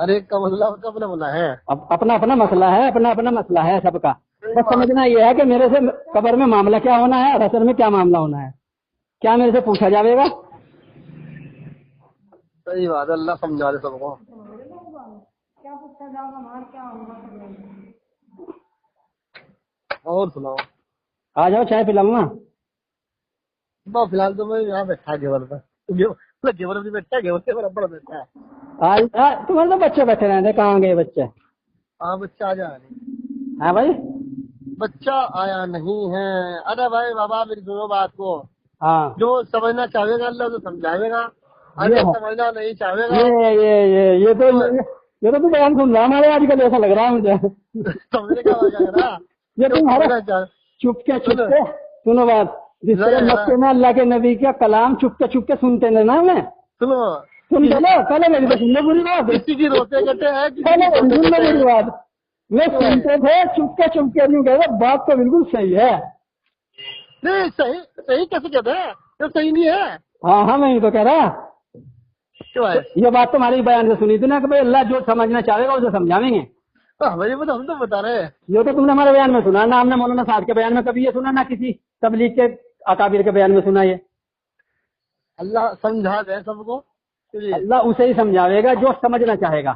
ہر ایک کا مسئلہ کا اپنا بنا ہے. اب اپنا اپنا مسئلہ ہے، اپنا اپنا مسئلہ ہے سب کا. بس سمجھنا یہ ہے کہ میرے سے قبر میں معاملہ کیا ہونا ہے اور حشر میں کیا معاملہ ہونا ہے. کیا میرے سے پوچھا جائے گا؟ صحیح بات ہے. اللہ سمجھا دے سب کو. اور سناؤ. آ جاؤ چائے پلاؤں گا. فی الحال تو میں یہاں بیٹھا گیور پہ. گیور بھی بیٹھا ہے، گیور سے برابر بیٹھا ہے. تمہارے تو بچے بیٹھے رہتے، کہاں گئے بچے؟ ہاں بچہ آ جا نہیں. ہاں بھائی. بچہ آیا نہیں ہے. ارے بھائی بابا میری سنو بات کو. ہاں جو سمجھنا چاہے گا اللہ تو سمجھائے گا، اگر سمجھنا نہیں چاہے گا یہ تو بیان سن رہا ہمارے آج کل ایسا لگ رہا ہے مجھے. سمجھنے کا کیا کرا. یہ تمہارا چپ کے سنو بات. جس طرح مکے میں اللہ کے نبی کا کلام چپ کے سنتے نا ہمیں. سنو سن چلو پہلے میری تو سننے بری بات. کسی کی روتے کہتے ہیں پہلے سننے بری بات. وہ سنتے تھے چپ کے نہیں کہتے. بات تو بالکل صحیح ہے. نہیں صحیح کیسے کہتے ہیں؟ یہ صحیح نہیں ہے. ہاں میں تو کہہ رہا. کیوں ہے یہ بات تمہاری بیان سے سنی تھی نا کہ بھائی اللہ جو سمجھنا چاہے گا اسے سمجھاویں گے. ہم تو بتا رہے ہیں. یہ تو تم نے ہمارے بیان میں سنا نہ ہم نے مولانا صاحب کے بیان میں کبھی یہ سنا نہ کسی تبلیغ کے اکابر کے بیان میں سنا. یہ اللہ سمجھا دے سب کو. اللہ اسے ہی سمجھاوے گا جو سمجھنا چاہے گا.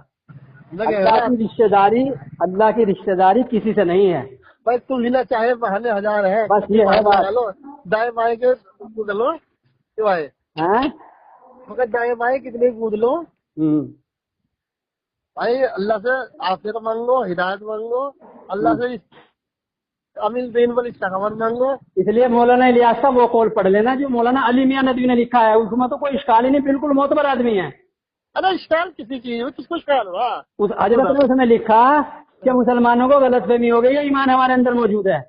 اللہ کی رشتہ داری کسی سے نہیں ہے. بھائی تم لینا چاہے بہانے ہزار ہے. بس یہ ہے بات. دائیں بائیں کے کود لو. مگر دائیں بائیں کتنے کود لو. بھائی اللہ سے عافیت مانگو، ہدایت مانگو، اللہ سے امین دین والی استقامت مانگو. اس لیے مولانا الیاس صاحب وہ قول پڑھ لینا جو مولانا علی میاں ندوی نے لکھا ہے. اس میں تو کوئی اشکال ہی نہیں، بالکل معتبر آدمی ہے. ارے اشکال کسی چیز میں کس کو اشکال ہوا؟ اس حضرت نے اس نے لکھا کہ مسلمانوں کو غلط فہمی ہو گئی ہے، ایمان ہمارے اندر موجود ہے.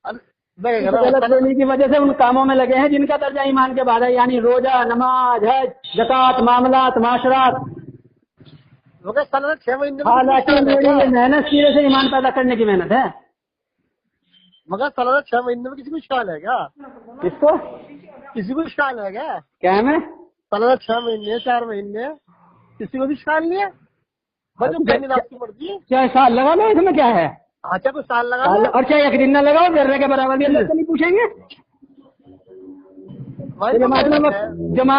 غلط فہمی کی وجہ سے ان کاموں میں لگے ہیں جن کا درجہ ایمان کے بعد ہے، یعنی روزہ، نماز، حج، زکوٰۃ، معاملات، معاشرات. حالانکہ میری یہ محنت سیرے سے ایمان پیدا کرنے کی محنت ہے. مگر سالانہ 6 مہینے میں کسی کو اشکال ہے کیا؟ کس کو؟ کسی کو اشکال ہے کیا؟ کیا ہے میں سالانہ 6 مہینے 4 مہینے کسی کو بھی اشکال نہیں ہے. آپ کی مرضی. کیا سال لگا لو اس میں کیا ہے؟ اچھا کوئی سال لگا لو اور چاہے ایک دن نہ لگاؤ ذرے کے برابر بھی اللہ سے نہیں پوچھیں گے. جماعت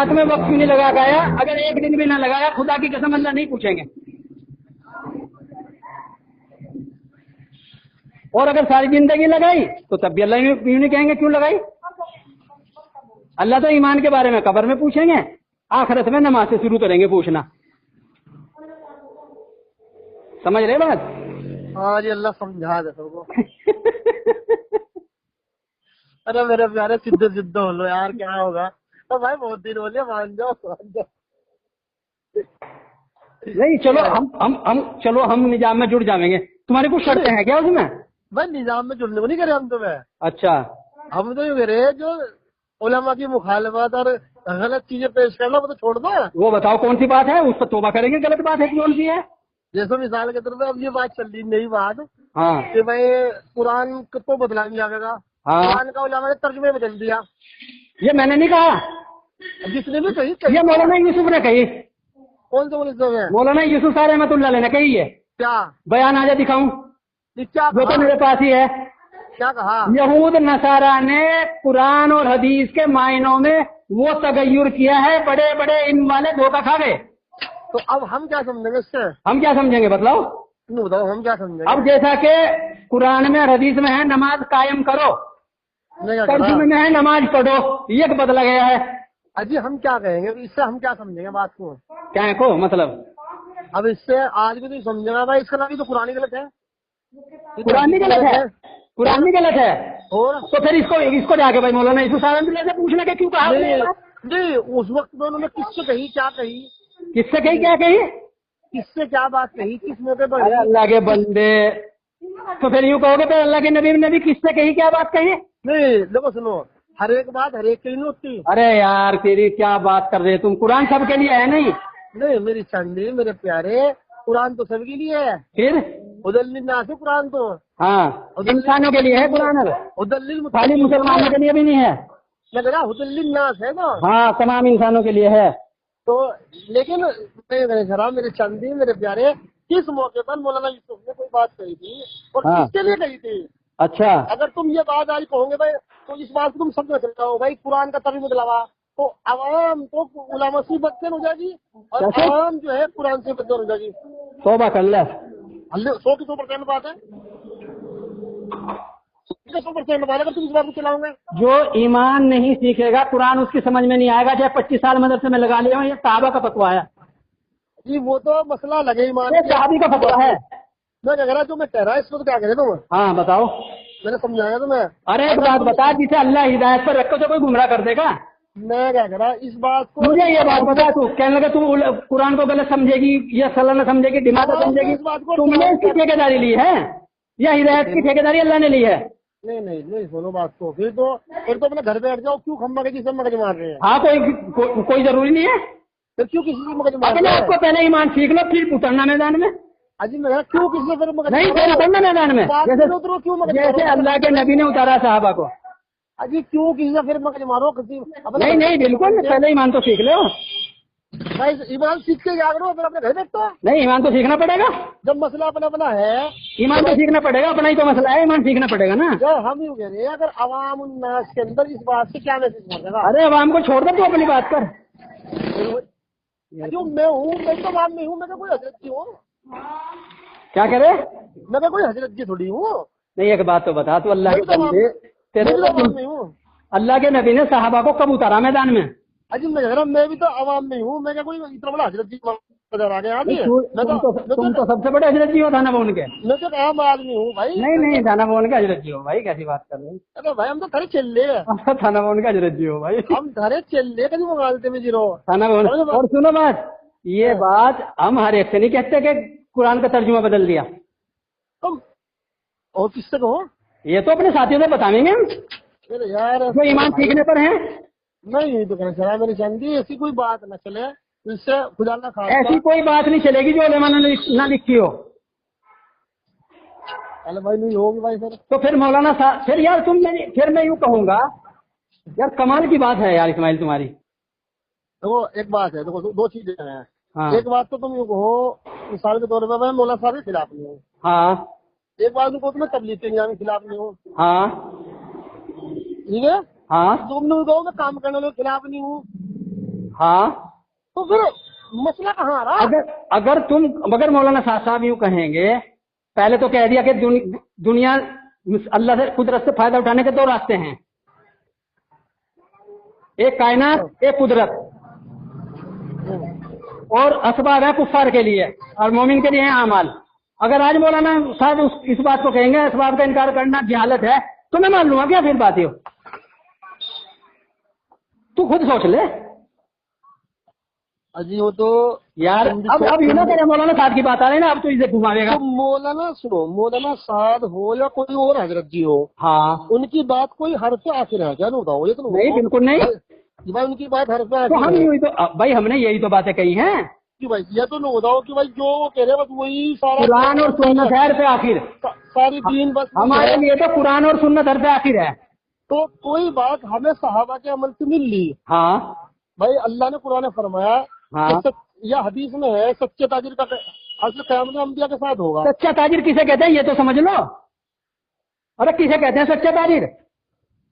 میں وقت کیوں نہیں لگا گیا؟ اگر ایک دن بھی نہ لگایا خدا کی قسم اللہ نہیں پوچھیں گے. اور اگر ساری زندگی لگائی تو تب بھی اللہ کیوں نہیں کہیں گے کیوں لگائی. اللہ تو ایمان کے بارے میں قبر میں پوچھیں گے، آخرت میں نماز سے شروع کریں گے پوچھنا. سمجھ رہے بات؟ ہاں جی اللہ سمجھا دے سب کو. ارے میرے پیارے سدھے ہو لو یار، کیا ہوگا. تو بھائی بہت دن بولے مان جاؤ. نہیں چلو ہم نظام میں جڑ جائیں گے. تمہاری کچھ شرطیں ہیں کیا اس میں؟ بھائی نظام میں جڑنے کو نہیں کرے ہم تمہیں. اچھا ہم تو یہ کہہ رہے جو علماء کی مخالفت اور غلط چیزیں پیش کرنا وہ تو چھوڑ دو. وہ بتاؤ کون سی بات ہے، اس پر توبہ کریں گے. غلط بات ہے کون سی ہے؟ جیسے مثال کے طور پہ اب یہ بات چل رہی نئی بات ہاں کہ بھائی قرآن کو بدلا نہیں جائے گا. قرآن کا علماء نے ترجمے بدل دیا. یہ میں نے نہیں کہا، جس نے بھی کہی یہ مولانا یوسف نے کہی. کون سے مولانا یوسف صاحب رحمۃ اللہ علیہ نے کہی ہے. کیا بیان آجا دکھاؤں وہ تو میرے پاس ہی ہے. کیا کہا؟ یہود نصارہ نے قرآن اور حدیث کے معنوں میں وہ تغیر کیا ہے، بڑے بڑے علم والے دھوکہ کھا گئے. تو اب ہم کیا سمجھیں گے اس سے؟ ہم کیا سمجھیں گے بتلاؤ؟ بتاؤ ہم کیا سمجھیں گے؟ اب جیسا کہ قرآن میں اور حدیث میں ہے نماز قائم کرو، ترجمے میں ہے نماز پڑھو، یہ بدلا گیا ہے. اجی ہم کیا کہیں گے اس سے؟ ہم کیا سمجھیں گے بات کو؟ کیا کو مطلب؟ اب اس سے آج بھی نہیں سمجھے گا بھائی. اس کا نام تو قرآن غلط ہے. قرآن غلط ہے، قرآن غلط ہے. اور تو پھر اس کو جا کے بھائی مولانا یوسف صاحب سے پوچھنا کہ کیوں کہا؟ نہیں اس وقت میں انہوں نے کس سے کہی، کیا کہی، کس سے کہی، کیا کہی، کس سے کیا بات کہی، کس موقع پر؟ اللہ کے بندے. تو پھر یوں کہو گے پھر اللہ کے نبی نے بھی کس سے کہی، کیا بات کہی؟ نہیں دیکھو سنو، ہر ایک بات ہر ایک کے لیے نہیں ہوتی. ارے یار تیری کیا بات کر رہے تم؟ قرآن سب کے لیے ہے نہیں. نہیں میری چاندی میرے پیارے، قرآن تو سب کے لیے ہے. پھر ادل للناس ہے قرآن تو. ہاں انسانوں کے لیے ہے قرآن، خالی مسلمانوں کے لیے بھی نہیں ہے. لگ رہا ادل للناس ہے نا. ہاں تمام انسانوں کے لیے ہے. تو تو لیکن میرے جناب میرے چاندی میرے پیارے کس موقع پر مولانا یوسف نے کوئی بات کہی تھی اور ہاں۔ کس کے لیے کہی تھی؟ اچھا اگر تم یہ بات آج کہو گے بھائی تو اس بات کو تم سمجھ سکتے ہو بھائی قرآن کا ترجمہ دلاوا تو عوام تو علماء سے بدتر ہو جائے گی اور کیسے؟ عوام جو ہے قرآن سے بدتر ہو جائے گی۔ توبہ کر لے۔ 100% بات ہے، 100% بات ہے۔ اگر تم اس بات کو چلاؤ گے جو ایمان نہیں سیکھے گا قرآن اس کی سمجھ میں نہیں آئے گا، چاہے 25 سال مدرسے میں لگا لیا ہوں، یہ صحابہ کا فتویٰ ہے، جی وہ تو مسئلہ لگے ایمان یہ صحابی کا فتویٰ ہے۔ میں کہہ رہا جو میں کہہ رہا اس وقت کیا کہہ رہے تم ہاں بتاؤ۔ میں نے سمجھایا تمہیں۔ ارے ایک بات بتا، جسے اللہ ہدایت پر رکھو تو کوئی گمراہ کر دے گا؟ میں کیا کہہ رہا اس بات کو مجھے یہ بات بتا، تو کہنے لگا تو قرآن کو غلط سمجھے گی یا سلام سمجھے گی، دماغ سمجھے گی، تم نے اس کی ٹھیکیداری لی ہے یا ہدایت کی ٹھیکیداری اللہ نے لی ہے؟ نہیں سنو بات کو، پھر تو اپنے گھر بیٹھ جاؤ، کیوں کھمبا کے جسے مگج مار رہے ہیں؟ ہاں کوئی ضروری نہیں ہے، پھر کیوں کسی سے مگج مار اپنے رہے آپ کو ہیں؟ پہلے ایمان سیکھ لو پھر اترنا میدان میں، اجی میں کیوں کسی سے پھر مگج نہیں مار پھر رہے اترنا میدان میں، بات جیسے کرو تو کیوں مگج مارو؟ جیسے اللہ کے نبی نے اتارا صحابہ کو۔ اجی کیوں کسی سے پھر مگج مارو کسی نہیں بالکل، پہلے ایمان تو سیکھ لو۔ بھائی ایمان سیکھ کے کیا کرو پھر اپنے گھر بیٹھتا نہیں ایمان تو سیکھنا پڑے گا، جب مسئلہ اپنا ہے ایمان تو سیکھنا پڑے گا، اپنا ہی تو مسئلہ ہے، ایمان سیکھنا پڑے گا نا۔ جب ہم یوں کہہ رہے ہیں اگر عوام الناس کے اندر اس بات سے کیا میسج پہنچے گا؟ ارے عوام کو چھوڑ دے تو اپنی بات کر۔ جو میں ہوں میں تو عوام نہیں ہوں، میں تو کوئی حضرت جی ہوں، کیا کرے؟ میں تو کوئی حضرت جی تھوڑی ہوں، نہیں ایک بات تو بتا، تو اللہ کے میں تو بندے میں تو عوام نہیں ہوں۔ اللہ کے نبی نے صحابہ کو کب اتارا میدان میں؟ اجی میں بھی تو عوام نہیں ہوں، میں کیا کوئی اتنا بڑا حضرت جی نظر آ گیا آگے؟ تم تو سب سے بڑے حضرت جی ہو تھانہ بون کے۔ میں تو عام آدمی ہوں بھائی۔ نہیں تھانہ بون کے حضرت جی ہو بھائی، کیسی بات کر رہے ہیں؟ ارے بھائی ہم تو تھرے چل رہے ہیں، تھانہ بون کے حضرت جی ہو بھائی، ہم تھرے چل رہے کبھی مغالتے میں جیرو تھانہ بون۔ اور سنو بات، یہ بات ہم ہر ایک سے نہیں کہتے کہ قرآن کا ترجمہ بدل دیا، تم اور کس سے کہو؟ یہ تو اپنے ساتھیوں سے بتائیں گے ہم ارے یار جو ایمان سیکھنے پر ہیں۔ نہیں تو کہنا چلا میری چاندی ایسی کوئی بات نہ چلے اس سے خدا نہ خاص ایسی کوئی بات نہیں چلے گی جو علماء نے نہ لکھی ہو، ارے بھائی نہیں ہوگی بھائی سر۔ تو پھر مولانا صاحب پھر یار پھر میں یوں کہوں گا یار کمال کی بات ہے یار اسماعیل تمہاری۔ دیکھو ایک بات ہے، دیکھو دو چیزیں ہیں، ہاں ایک بات تو تم یوں کہو مثال کے طور پر میں مولانا صاحب کے خلاف نہیں ہوں، ہاں ایک بات کو میں تبلیغ کے نظام کے خلاف نہیں ہوں، ہاں ٹھیک ہے؟ ہاں تم نے کہو میں کام کرنے والوں کے خلاف نہیں ہوں، ہاں تو پھر مسئلہ کہاں آ رہا؟ اگر مولانا صاحب یوں کہیں گے، پہلے تو کہہ دیا کہ دنیا اللہ سے قدرت سے فائدہ اٹھانے کے دو راستے ہیں، ایک کائنات ایک قدرت، اور اسباب ہے کفار کے لیے اور مومن کے لیے ہیں اعمال۔ اگر آج مولانا صاحب اس بات کو کہیں گے اسباب کا انکار کرنا جہالت ہے تو میں مان لوں گا کیا؟ پھر بات ہی ہو، تو خود سوچ لے اجی وہ تو یار۔ اب یوں نہ کرے مولانا صاحب کی بات آ رہی ہے نا، اب تو اسے گھماوے گا۔ تو مولانا سنو، مولانا سعد ہو یا کوئی اور حضرت جی ہو، ہاں ان کی بات کوئی حرف سے آخر ہے کیا؟ نہیں بتاؤ یہ تو نہیں بالکل نہیں، بھائی ان کی بات حرف سے تو آخر ہم ہے یوں ہی تو بھائی ہم نے یہی تو باتیں کہی ہیں، کہ بھائی یہ تو نہیں بتاؤ کہ بھائی جو وہ کہہ رہے بس وہی سارا قرآن اور سنت ہے حرف آخر، ساری دین بس ہمارے لیے تو قرآن اور سنت حرف آخر ہے۔ تو کوئی بات ہمیں صحابہ کے عمل سے مل لی، ہاں بھائی اللہ نے قرآن نے فرمایا ہاں، یا حدیث میں ہے سچے تاجر کا حضرت قیامت میں انبیاء کے ساتھ ہوگا۔ سچا تاجر کسے کہتے ہیں یہ تو سمجھ لو، ارے کسے کہتے ہیں سچا تاجر؟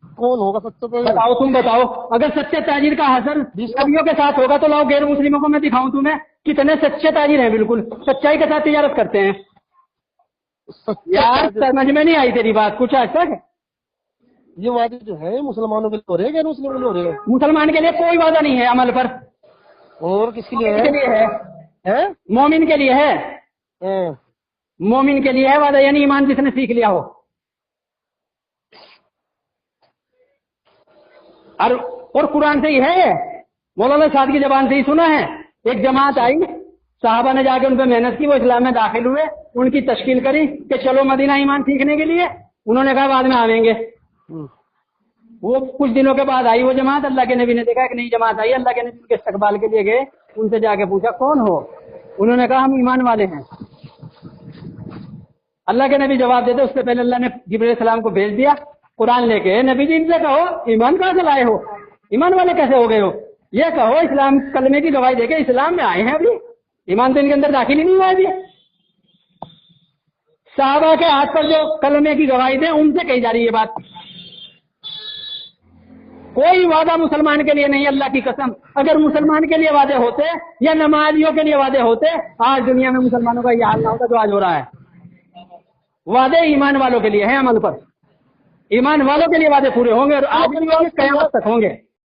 کون ہوگا سچا تاجر؟ بتاؤ تم بتاؤ، اگر سچے تاجر کا حسر نبیوں کے ساتھ ہوگا تو لاؤ غیر مسلموں کو میں دکھاؤں تمہیں کتنے سچے تاجر ہیں، بالکل سچائی کے ساتھ تجارت کرتے ہیں۔ یار سمجھ میں نہیں آئی تیری بات کچھ آج تک؟ یہ وعدے جو ہے مسلمانوں کے لیے ہو رہے ہیں غیر مسلموں کے لیے ہو رہے ہیں؟ مسلمان کے لیے کوئی وعدہ نہیں ہے عمل پر، اور کس کے لیے کے لیے ہے ہے؟ مومن کے لیے ہے، ہاں۔ مومن کے لیے ہے وعدہ، یعنی ایمان جس نے سیکھ لیا ہو۔ اور قرآن سے ہی ہے، مولانا صاحب کی زبان سے ہی سنا ہے، ایک جماعت آئی، صحابہ نے جا کے ان پہ محنت کی، وہ اسلام میں داخل ہوئے، ان کی تشکیل کری کہ چلو مدینہ ایمان سیکھنے کے لیے، انہوں نے کہا بعد میں آویں گے۔ وہ کچھ دنوں کے بعد آئی وہ جماعت، اللہ کے نبی نے دیکھا ایک نئی جماعت آئی، اللہ کے نبی کے استقبال کے لیے گئے، ان سے جا کے پوچھا کون ہو؟ انہوں نے کہا ہم ایمان والے ہیں۔ اللہ کے نبی جواب دیتے اس سے پہلے اللہ نے جبرائیل السلام کو بھیج دیا قرآن لے کے، نبی جی ان سے کہو ایمان کہاں سے لائے ہو، ایمان والے کیسے ہو گئے ہو؟ یہ کہو اسلام کلمے کی گواہی دے کے اسلام میں آئے ہیں ابھی، ایمان تو ان کے اندر داخل ہی نہیں ہوا ابھی۔ صحابہ کے ہاتھ پر جو کلمے کی گواہی دیں ان سے کہی جا رہی ہے بات۔ کوئی وعدہ مسلمان کے لیے نہیں، اللہ کی قسم، اگر مسلمان کے لیے وعدے ہوتے یا نمازیوں کے لیے وعدے ہوتے آج دنیا میں مسلمانوں کا یہ حال نہ ہوتا جو آج ہو رہا ہے۔ وعدے ایمان والوں کے لیے ہیں، عمل پر ایمان والوں کے لیے وعدے پورے ہوں گے اور آج بھی ہوں گے، قیامت تک ہوں گے۔